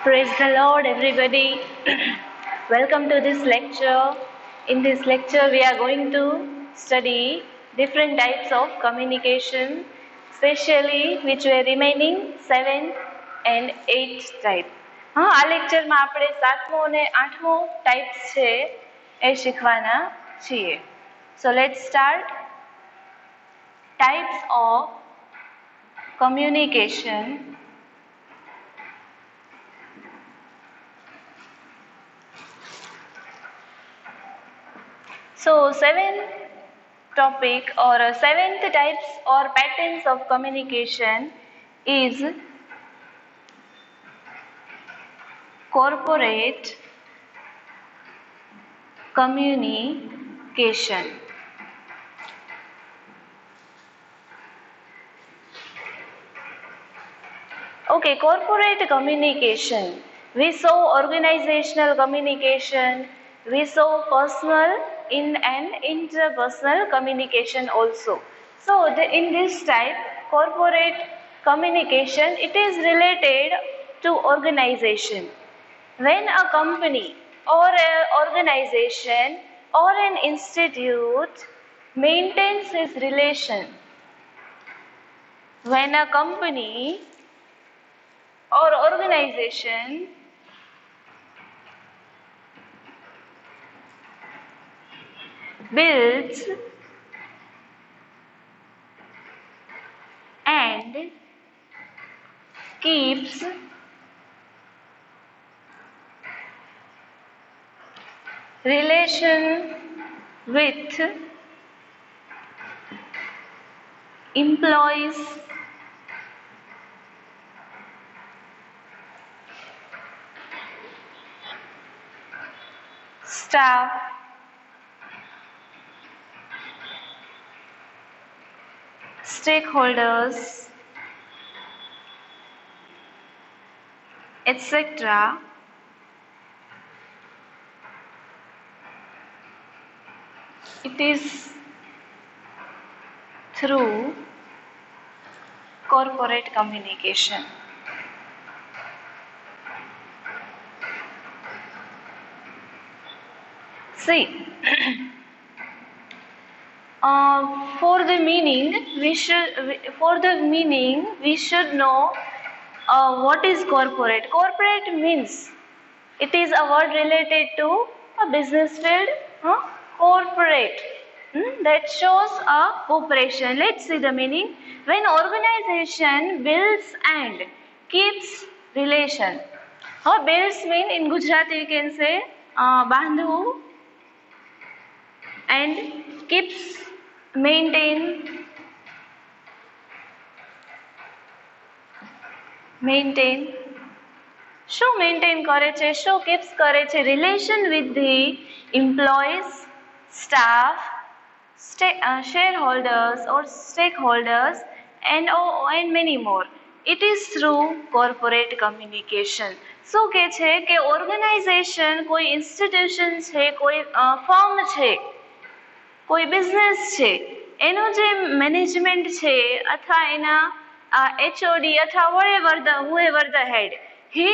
Praise the Lord, everybody. Welcome to this lecture. In this lecture, we are going to study different types of communication, especially which were remaining 7th and 8th type. આ લેક્ચરમાં આપણે 7મો અને 8મો types છે એ શીખવાના છીએ. So let's start. Types of communication. So seventh topic or seventh types or patterns of communication is corporate communication. Okay, corporate communication. We saw organizational communication, we saw personal and interpersonal communication also. So in this type, corporate communication, it is related to organization. When a company or an organization or an institute maintains its relation, when a company or organization builds and keeps relation with employees, staff, stakeholders, etc. It is through corporate communication. See, for the meaning we should know what is corporate. Corporate means it is a word related to a business field. Corporate that shows a corporation. Let's see the meaning. When organization builds and keeps relation. Builds mean in Gujarati we can say બાંધવું, and keeps maintain શું maintain કરે છે, શું keeps કરે છે? Relation with the employees, staff, shareholders or stakeholders and many more. It is through corporate communication. શું કહે છે કે ઓર્ગેનાઇઝેશન, કોઈ ઇન્સ્ટિટ્યુશન છે, કોઈ ફર્મ છે, કોઈ બિઝનેસ છે, એનું જે મેનેજમેન્ટ છે અથવા એના HOD અથવા whoever the head, he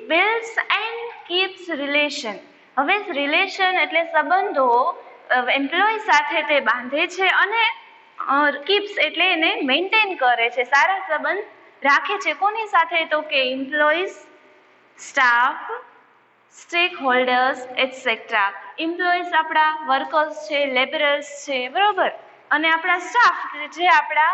builds and keeps relation. હવે રિલેશન એટલે સંબંધો એમ્પ્લોય સાથે તે બાંધે છે અને કીપ્સ એટલે એને મેન્ટેન કરે છે, સારા સંબંધ રાખે છે. કોની સાથે? તો કે employees, staff, stack holders etcetera. Employees આપણા વર્કર્સ છે, લેબરર્સ છે, બરોબર, અને આપણા સ્ટાફ જે આપણા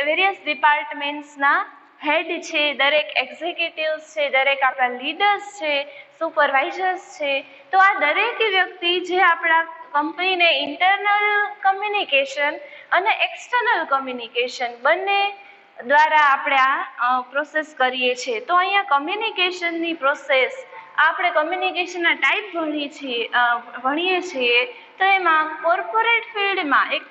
વેરિયસ ડિપાર્ટમેન્ટ્સના હેડ છે, દરેક એક્ઝિક્યુટિવ્સ છે, દરેક આપણા લીડર્સ છે, સુપરવાઇઝર્સ છે. તો આ દરેક વ્યક્તિ જે આપણા કંપનીને ઇન્ટરનલ કમ્યુનિકેશન અને એક્સટર્નલ કમ્યુનિકેશન બંને દ્વારા આપણે આ પ્રોસેસ કરીએ છીએ. તો અહીંયા કમ્યુનિકેશનની પ્રોસેસ, આપણે કમ્યુનિકેશનના ટાઈપ ભણીએ છીએ. તો એમાં કોર્પોરેટ ફિલ્ડમાં એક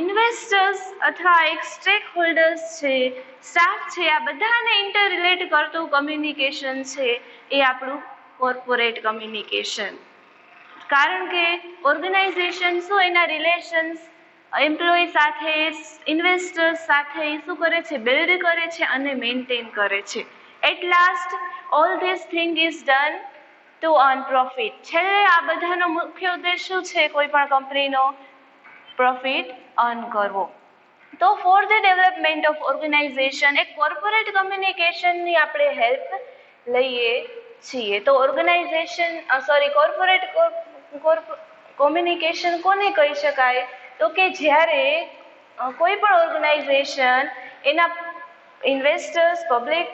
ઇન્વેસ્ટર્સ અથવા એક સ્ટેક હોલ્ડર્સ છે, સ્ટાફ છે, આ બધાને ઇન્ટર રિલેટ કરતું કમ્યુનિકેશન છે એ આપણું કોર્પોરેટ કમ્યુનિકેશન. કારણ કે ઓર્ગેનાઇઝેશન શું એના રિલેશન્સ એમ્પ્લોય સાથે, ઇન્વેસ્ટર્સ સાથે શું કરે છે? બિલ્ડ કરે છે અને મેન્ટેન કરે છે. At last all this thing is done to earn profit. છેલ્લે આ બધાનો મુખ્ય ઉદ્દેશ શું છે કોઈ પણ કંપનીનો? પ્રોફિટ અર્ન કરવો. તો for the development of organization એક કોર્પોરેટ કમ્યુનિકેશનની આપણે હેલ્પ લઈએ છીએ. તો કોર્પોરેટ કોમ્યુનિકેશન કોને કહી શકાય? તો કે જ્યારે કોઈ પણ ઓર્ગેનાઇઝેશન એના ઇન્વેસ્ટર્સ, પબ્લિક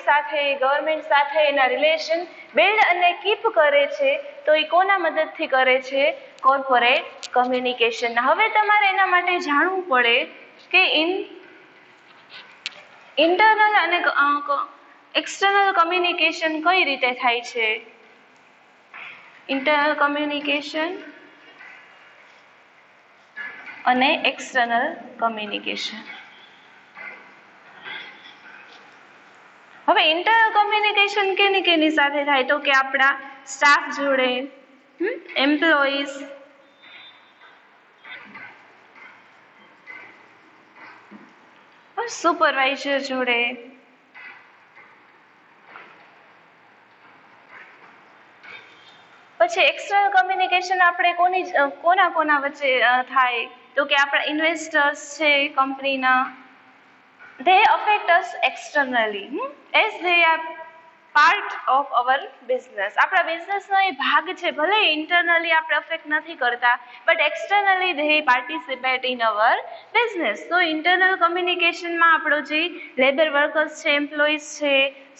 સાથે, ગવર્મેન્ટ સાથે એના રિલેશન બિલ્ડ અને કીપ કરે છે, તો એ કોના મદદથી કરે છે? Corporate communication. હવે તમારે એના માટે જાણવું પડે કે ઇન્ટરનલ અને એક્સટર્નલ કમ્યુનિકેશન કઈ રીતે થાય છે. ઇન્ટરનલ કમ્યુનિકેશન અને એક્સટર્નલ કમ્યુનિકેશન. હવે ઇન્ટરનલ કમ્યુનિકેશન કેની સાથે થાય? તો કે આપણા સ્ટાફ જોડે, એમ્પ્લોઈઝ, સુપરવાઇઝર જોડે, પછી એક્સટર્નલ કમ્યુનિકેશન આપણે કોના વચ્ચે થાય? તો કે આપણા ઇન્વેસ્ટર્સ છે કંપનીના, they affect us externally as they are part of our business. આપણા બિઝનેસનો એ ભાગ છે. ભલે ઇન્ટરનલી આપણે અફેક્ટ નથી કરતા, but externally they participate in our business. તો ઇન્ટરનલ કમ્યુનિકેશનમાં આપણો જે લેબર વર્કર્સ છે, એમ્પ્લોઈઝ છે,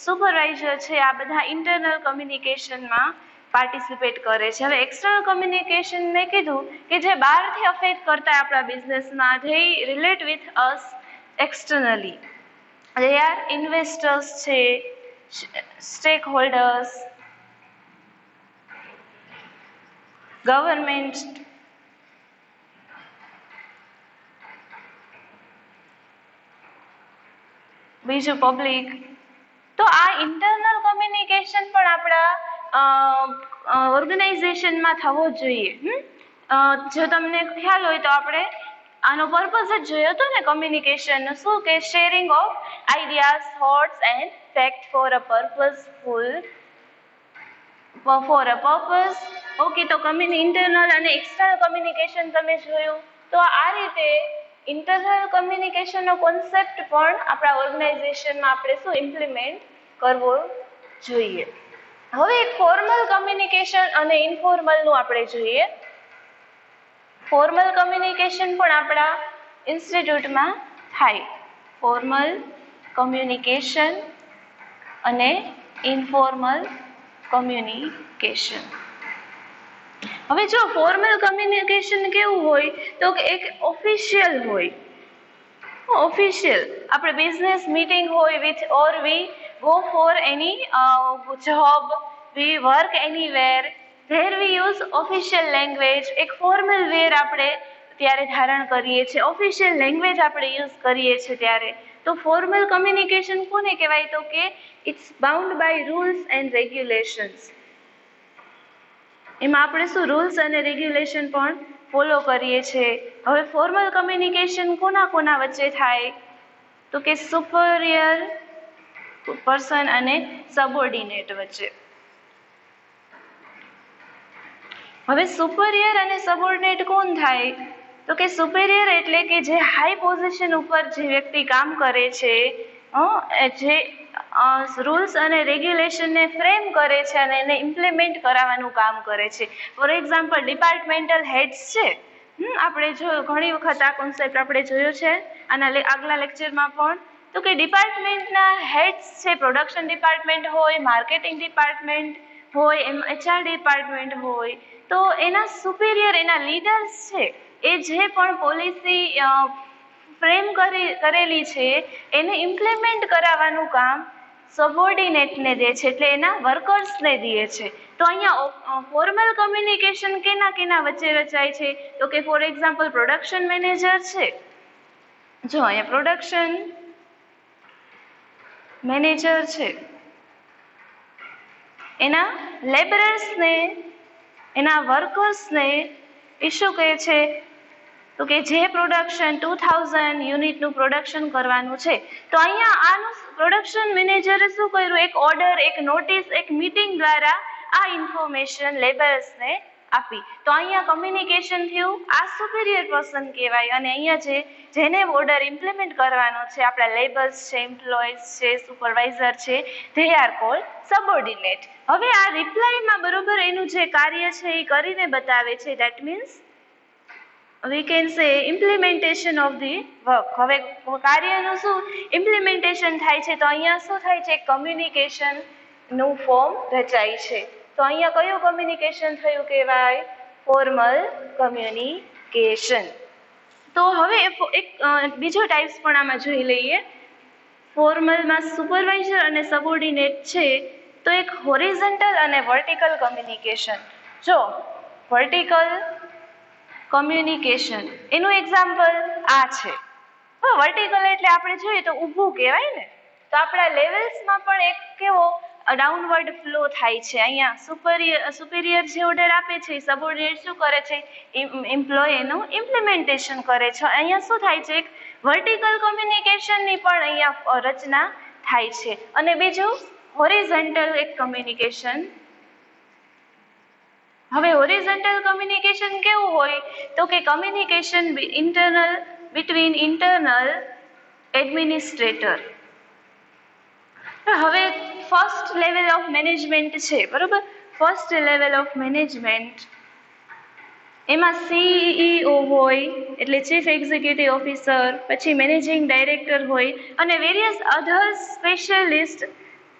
સુપરવાઇઝર છે, આ બધા ઇન્ટરનલ કમ્યુનિકેશનમાં પાર્ટિસિપેટ કરે છે. હવે એક્સટર્નલ કમ્યુનિકેશન મેં કીધું કે જે બહારથી અફેક્ટ કરતા આપણા બિઝનેસમાં, they relate with us externally. They are investors છે, stakeholders, government, બીજું પબ્લિક. તો આ ઇન્ટરનલ કમ્યુનિકેશન પણ આપણા ઓર્ગેનાઇઝેશનમાં થવો જોઈએ. જો તમને ખ્યાલ હોય તો આપણે આનો પર્પઝ જ જોયો હતો ને કમ્યુનિકેશનનો. શું કે sharing of ideas, thoughts and fact for a purpose. Okay, તો ઇન્ટરનલ અને એક્સટર્નલ કમ્યુનિકેશન તમે જોયું. તો આ રીતે ઇન્ટરનલ કમ્યુનિકેશનનો કોન્સેપ્ટ પણ આપણા ઓર્ગેનાઇઝેશનમાં આપણે શું ઇમ્પ્લિમેન્ટ કરવો જોઈએ. હવે એક ફોર્મલ કમ્યુનિકેશન અને ઇન્ફોર્મલનું આપણે જોઈએ. ફોર્મલ કમ્યુનિકેશન પણ આપણા ઇન્સ્ટિટ્યૂટમાં થાય. ફોર્મલ કમ્યુનિકેશન અને ઇન્ફોર્મલ કમ્યુનિકેશન. હવે જો ફોર્મલ કમ્યુનિકેશન કેવું હોય? તો કે એક ઓફિશિયલ હોય. ઓફિશિયલ આપણે બિઝનેસ મીટિંગ હોય વી go for any job, we work anywhere, there we use official language. એક ફોર્મલ વેર આપણે ત્યારે ધારણ કરીએ છીએ, ઓફિશિયલ લેંગ્વેજ આપણે યુઝ કરીએ છીએ ત્યારે. તો ફોર્મલ કમ્યુનિકેશન કોને કહેવાય? તો કે it's bound by rules and regulations. એમાં આપણે શું રૂલ્સ અને રેગ્યુલેશન પણ ફોલો કરીએ છીએ. હવે ફોર્મલ કમ્યુનિકેશન કોના વચ્ચે થાય? તો કે સુપરિયર પર્સન અને સબઓર્ડિનેટ વચ્ચે. હવે સુપરિયર અને સબઓર્ડિનેટ કોણ થાય? તો કે સુપરિયર એટલે કે જે હાઈ પોઝિશન ઉપર જે વ્યક્તિ કામ કરે છે, જે રૂલ્સ અને રેગ્યુલેશનને ફ્રેમ કરે છે અને એને ઇમ્પ્લિમેન્ટ કરાવવાનું કામ કરે છે. ફોર એક્ઝામ્પલ ડિપાર્ટમેન્ટલ હેડ્સ છે. આપણે ઘણી વખત આ કોન્સેપ્ટ આપણે જોયો છે આના આગલા લેક્ચરમાં પણ. તો કે ડિપાર્ટમેન્ટના હેડ્સ છે, પ્રોડક્શન ડિપાર્ટમેન્ટ હોય, માર્કેટિંગ ડિપાર્ટમેન્ટ હોય, HR ડિપાર્ટમેન્ટ હોય, તો એના સુપિરિયર, એના લીડર્સ છે, એ જે પણ પોલિસી ફ્રેમ કરેલી છે એને ઇમ્પ્લિમેન્ટ કરાવવાનું કામ સબઓર્ડિનેટને દે છે, એટલે એના વર્કર્સને દે છે. તો અહીંયા ફોર્મલ કમ્યુનિકેશન કેના વચ્ચે રચાય છે? તો કે ફોર એક્ઝામ્પલ પ્રોડક્શન મેનેજર છે. જો અહીંયા પ્રોડક્શન મેનેજર છે, એના લેબરર્સને, એના વર્કર્સને એ શું કહે છે? તો કે જે પ્રોડક્શન 2000 યુનિટનું પ્રોડક્શન કરવાનું છે, તો અહીંયા આનું પ્રોડક્શન મેનેજરે શું કર્યું, એક ઓર્ડર, એક નોટિસ, એક મીટિંગ દ્વારા આ ઇન્ફોર્મેશન લેબર્સને આપી. તો અહીંયા કમ્યુનિકેશન થયું, આ સુપિરિયર પર્સન કહેવાય. અને અહીંયા જેને ઓર્ડર ઇમ્પ્લિમેન્ટ કરવાનો છે, આપણા લેબર્સ છે, એમ્પ્લોઈઝ છે, સુપરવાઇઝર છે, ધે આર કોલ્ડ સબઓર્ડિનેટ. હવે આ રિપ્લાયમાં બરોબર એનું જે કાર્ય છે એ કરીને બતાવે છે. That means we can say implementation of the work. હવે કાર્યનું શું ઇમ્પ્લિમેન્ટેશન થાય છે, તો અહીંયા શું થાય છે, કમ્યુનિકેશન નું ફોર્મ રચાય છે. તો અહીંયા કયું કમ્યુનિકેશન થયું કહેવાય, ફોર્મલ કમ્યુનિકેશન. તો હવે એક બીજો ટાઈપ્સ પણ આમાં જોઈ લઈએ. ફોર્મલમાં સુપરવાઇઝર અને સબઓર્ડિનેટ છે, તો એક હોરિઝોન્ટલ અને વર્ટિકલ કમ્યુનિકેશન. જો વર્ટિકલ કમ્યુનિકેશન એનું એક્ઝામ્પલ આ છે. વર્ટિકલ એટલે આપણે જોઈએ તો ઊભું કહેવાય ને. તો આપણા લેવલ્સમાં પણ એક કેવો ડાઉનવર્ડ ફ્લો થાય છે. અહીંયા સુપિરિયર જે ઓર્ડર આપે છે, સબઓર્ડિનેટ શું કરે છે, એમ્પ્લોય એનું ઇમ્પ્લિમેન્ટેશન કરે છે. અહીંયા શું થાય છે, એક વર્ટિકલ કમ્યુનિકેશનની પણ અહીંયા રચના થાય છે. અને બીજું હોરિઝોન્ટલ એક કમ્યુનિકેશન. હવે હોરિઝોન્ટલ કમ્યુનિકેશન કેવું હોય, તો કે કમ્યુનિકેશન બિટવીન ઇન્ટરનલ એડમિનિસ્ટ્રેટર. હવે ફર્સ્ટ લેવલ ઓફ મેનેજમેન્ટ છે, બરોબર. ફર્સ્ટ લેવલ ઓફ મેનેજમેન્ટ એમાં CEO હોય, એટલે ચીફ એક્ઝિક્યુટિવ ઓફિસર, પછી મેનેજિંગ ડાયરેક્ટર હોય અને વેરિયસ અધર સ્પેશિયલિસ્ટ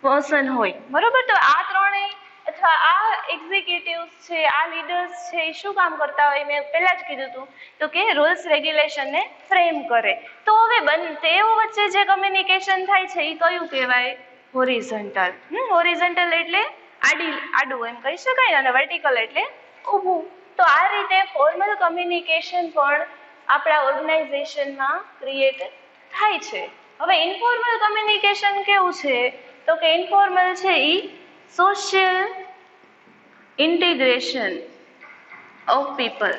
પર્સન હોય, બરોબર. તો આ ત્રણેય અથવા આ એક્ઝિક્યુટિવ્સ છે, આ લીડર્સ છે, એ શું કામ કરતા હોય, મેં પહેલા જ કીધું હતું, તો કે રૂલ્સ રેગ્યુલેશનને ફ્રેમ કરે. તો હવે તેઓ વચ્ચે જે કમ્યુનિકેશન થાય છે એ કયું કહેવાય, હોરિઝોન્ટલ. હોરિઝોન્ટલ એટલે આડું એમ કહી શકાય, અને વર્ટિકલ એટલે ઊભું. તો આ રીતે ફોર્મલ કમ્યુનિકેશન પણ આપણા ઓર્ગેનાઇઝેશનમાં ક્રિએટ થાય છે. હવે ઇન્ફોર્મલ કમ્યુનિકેશન કેવું છે, તો કે ઇન્ફોર્મલ છે એ સોશિયલ ઇન્ટિગ્રેશન ઓફ પીપલ.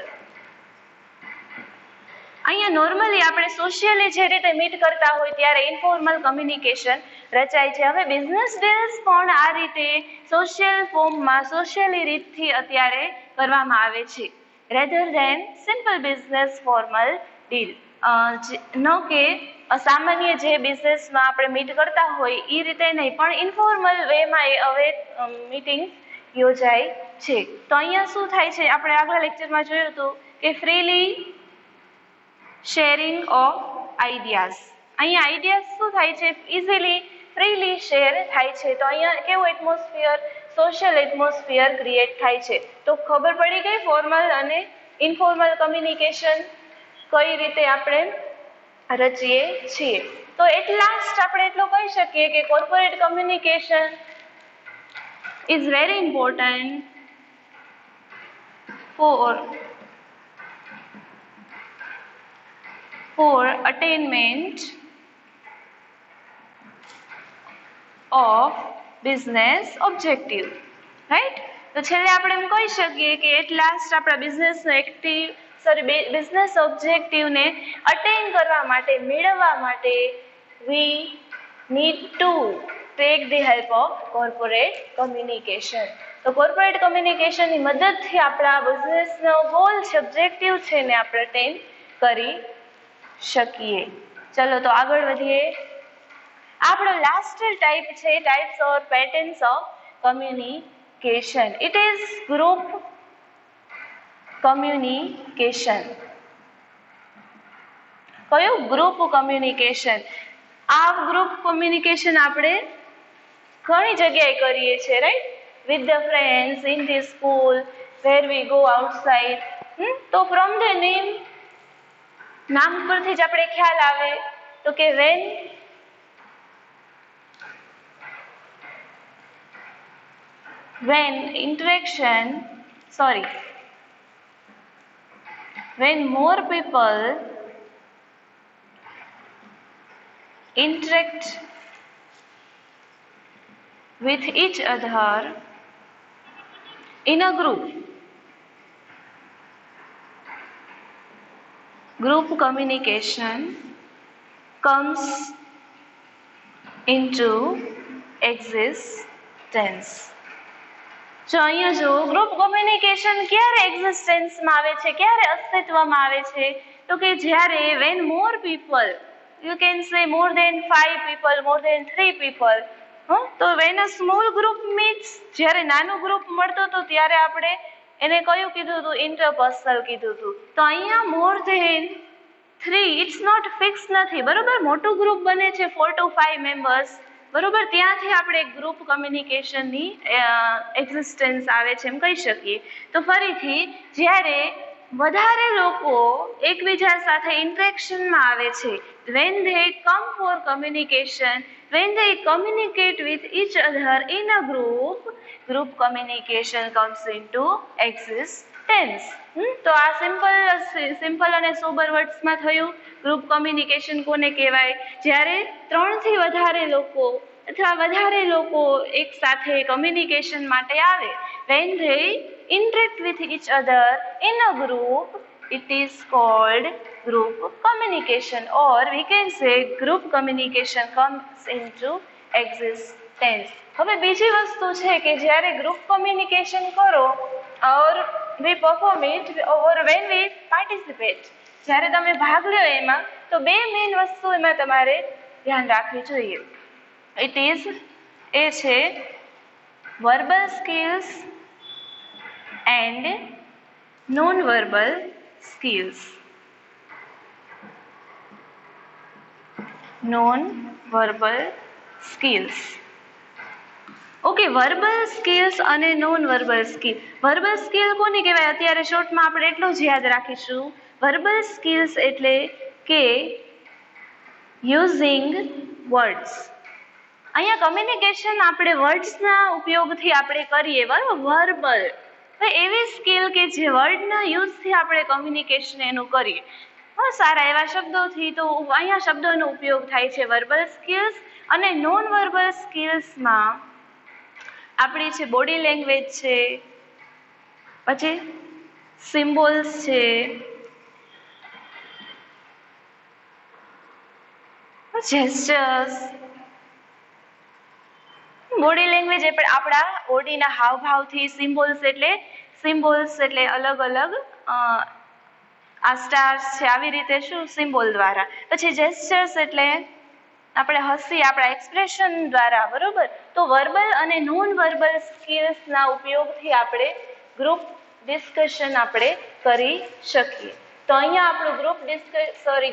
અહીંયા નોર્મલી આપણે સોશિયલી જે રીતે મીટ કરતા હોય ત્યારે ઇન્ફોર્મલ કમ્યુનિકેશન રચાય છે. હવે બિઝનેસ ડીલ્સ પણ આ રીતે સોશિયલ ફોર્મમાં, સોશિયલી રીતથી અત્યારે કરવામાં આવે છે, rather than simple business formal deal. ન કે સામાન્ય જે બિઝનેસમાં આપણે મીટ કરતા હોય એ રીતે નહીં, પણ ઇન્ફોર્મલ વેમાં હવે મીટિંગ યોજાય છે. તો અહીંયા શું થાય છે, આપણે આગલા લેક્ચરમાં જોયું હતું કે ફ્રીલી શેરિંગ ઓફ આઈડિયાઝ. અહીંયા આઈડિયાઝ શું થાય છે, ઇઝીલી ફ્રીલી શેર થાય છે. તો અહીંયા કેવું એટમોસ્ફિયર, સોશિયલ એટમોસ્ફિયર ક્રિએટ થાય છે. તો ખબર પડી ગઈ ફોર્મલ અને ઇન્ફોર્મલ કમ્યુનિકેશન કઈ રીતે આપણે રચીએ છીએ. તો એટ લાસ્ટ આપણે એટલું કહી શકીએ કે corporate communication is very important for attainment of business objective, right? તો છેલ્લે આપણે એમ કહી શકીએ કે એટ લાસ્ટ આપણા બિઝનેસ ઓબ્જેક્ટિવને અટેન કરવા માટે, મેળવવા માટે we need to take the help of corporate communication. તો કોર્પોરેટ કમ્યુનિકેશનની મદદથી આપણા બિઝનેસનો ગોલ છે, ઓબ્જેક્ટિવ છે, ને આપણે અટેન કરી શકીએ. ચલો તો આગળ વધીએ. આપણો લાસ્ટ ટાઈપ છે, types or patterns of communication. It is group communication. કયું? Group communication. આ ગ્રુપ કમ્યુનિકેશન આપણે ઘણી જગ્યાએ કરીએ છીએ, right? With the friends, in the school, where we go outside. તો ફ્રોમ ધ નેમ, નામ પરથી જ આપણે ખ્યાલ આવે તો કે when more people interact with each other in a group, group communication comes into existence. જો અહીંયા જો ગ્રુપ કોમ્યુનિકેશન ક્યારે એક્ઝિસ્ટન્સમાં આવે છે, ક્યારે અસ્તિત્વમાં આવે છે, તો કે જ્યારે when more people, you can say more than 5 people, more than 3 people, તો when a small group meets, જ્યારે નાનું ગ્રુપ મળતું હતું ત્યારે આપણે એને કયું કીધું હતું, ઇન્ટરપર્સનલ કીધું હતું. તો અહીંયા more than 3 it's not fix નથી, બરોબર. મોટું ગ્રુપ બને છે 4 to 5 મેમ્બર્સ, બરોબર. ત્યાંથી આપણે ગ્રુપ કમ્યુનિકેશનની એક્ઝિસ્ટન્સ આવે છે એમ કહી શકીએ. તો ફરીથી જ્યારે વધારે લોકો એકબીજા સાથે ઇન્ટરેક્શનમાં આવે છે, when they come for communication, when they communicate with each other in a group communication comes into existence. તો આ સિમ્પલ અને સોબર વર્ડ્સમાં થયું. ગ્રુપ કમ્યુનિકેશન કોને કહેવાય? જ્યારે 3 થી વધારે લોકો અથવા વધારે લોકો એક સાથે કમ્યુનિકેશન માટે આવે, when they interact with each other in a group, it is called group communication, or we can say group communication comes into existence. હવે બીજી વસ્તુ છે કે જ્યારે ગ્રુપ કમ્યુનિકેશન કરો or we perform it or when we participate, જ્યારે તમે ભાગ લ્યો એમાં, તો બે મેઇન વસ્તુ એમાં તમારે ધ્યાન રાખવી જોઈએ. ઇટ ઇઝ એ છે verbal skills and non verbal skills. Non verbal skills. Okay, verbal skills અને non verbal skill. Verbal skill કોને કહેવાય? અત્યારે શોર્ટમાં આપણે એટલું જ યાદ રાખીશું. વર્બલ સ્કિલ્સ એટલે કે યુઝિંગ વર્ડ્સ. અહીંયા કમ્યુનિકેશન આપણે વર્ડ્સના ઉપયોગથી આપણે કરીએ, બરાબર. વર્બલ એવી સ્કિલ કે જે વર્ડના યુઝથી આપણે કમ્યુનિકેશન એનું કરીએ, સારા એવા શબ્દોથી. તો અહીંયા શબ્દોનો ઉપયોગ થાય છે વર્બલ સ્કિલ્સ. અને નોન વર્બલ સ્કિલ્સમાં આપણી છે બોડી લેંગ્વેજ છે, પછી સિમ્બોલ્સ છે, જેસ્ચર્સ. બોડી લેંગ્વેજ એટલે આપણા બોડીના હાવભાવથી, સિમ્બોલ્સ એટલે અલગ અલગ આ સ્ટાર્સ છે, આવી રીતે શું સિમ્બોલ દ્વારા. પછી જેસ્ચર્સ એટલે આપણે હસી, આપણા એક્સપ્રેશન દ્વારા, બરોબર. તો વર્બલ અને નોન વર્બલ સ્કિલ્સના ઉપયોગથી આપણે ગ્રુપ ડિસ્કશન આપણે કરી શકીએ. તો અહીંયા આપણું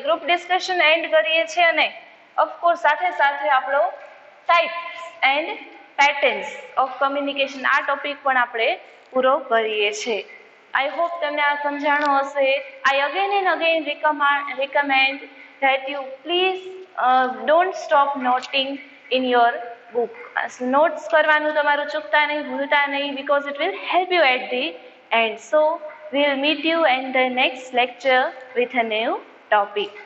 ગ્રુપ ડિસ્કશન એન્ડ કરીએ છીએ. અને ઓફકોર્સ સાથે સાથે આપણો types and patterns of communication આ ટોપિક પણ આપણે પૂરો કરીએ છીએ. આઈ હોપ તમને આ સમજાણું હશે. I again and again recommend that you please don't stop noting in your book. Notes કરવાનું તમારું ચૂકતા નહીં, ભૂલતા નહીં, because it will help you at the end. So we will meet you in the next lecture with a new topic.